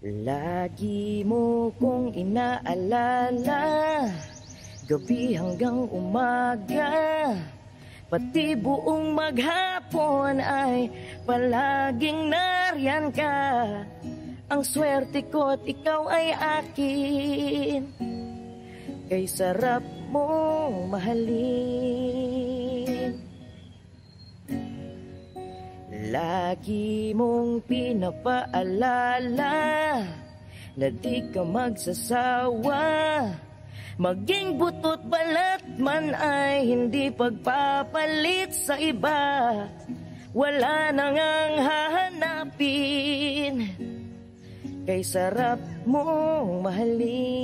Lagi mo kong inaalala, gabi hanggang umaga, pati buong maghapon ay palaging nariyan ka. Ang swerte ko't ikaw ay akin, kay sarap mong mahalin. Lagi mong pinapaalala na di ka magsasawa, maging butot balat man ay hindi pagpapalit sa iba. Wala nang ang hahanapin, kay sarap mong mahalin.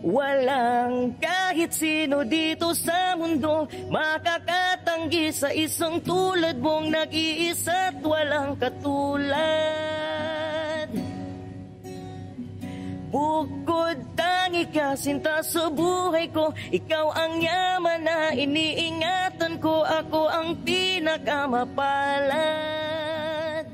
Walang kahit sino dito sa mundo makakatanggi sa isang tulad mong nag-iisa't walang katulad. Bukod tangi ka, sinta sa buhay ko, ikaw ang yaman na iniingatan ko, ako ang pinakamapalad.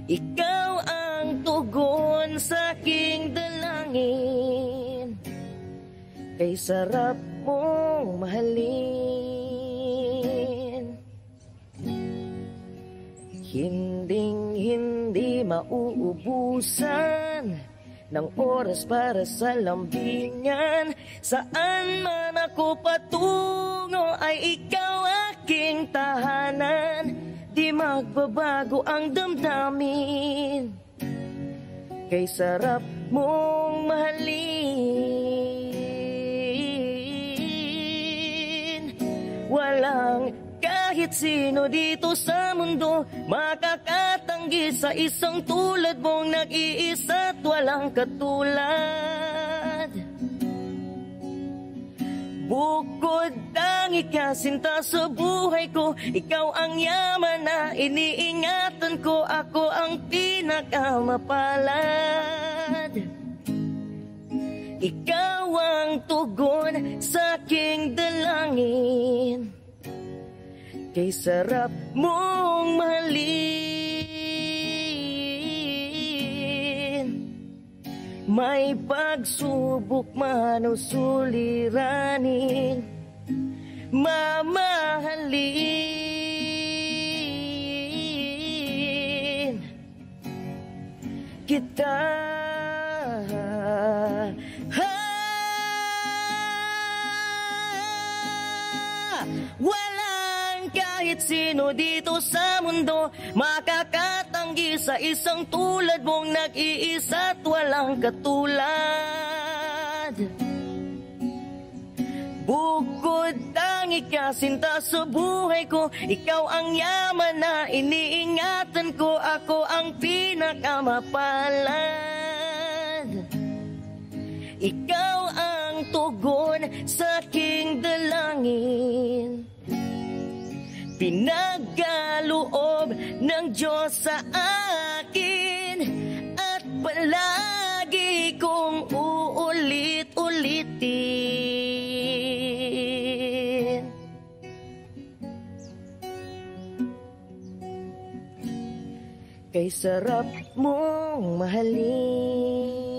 Ikaw ang tugon sa aking dalangin, kay sarap mong mahalin. Hinding-hindi mauubusan ng oras para sa lambingan. Saan man ako patungo ay ikaw aking tahanan. Di magbabago ang damdamin, kay sarap mong mahalin. Walang kahit sino dito sa mundo makakatanggi sa isang tulad mong nag-iisa't walang katulad. Bukod tangi ka, sinta sa buhay ko, ikaw ang yaman na iniingatan ko, ako ang pinakamapalad. Ikaw ang tugon sa aking dalangin, kay sarap mong mahalin. May pagsubok man o suliranin, mamahalin kita. Walang kahit sino dito sa mundo makakatanggi sa isang tulad mong nag-iisa't walang katulad. Bukod tangi ka, sinta sa buhay ko, ikaw ang yaman na iniingatan ko, ako ang pinakamapalad. Ikaw ang tugon sa aking dalangin, pinagkaloob ng Diyos sa akin, at palagi kong uulit-ulitin. Kay sarap mong mahalin.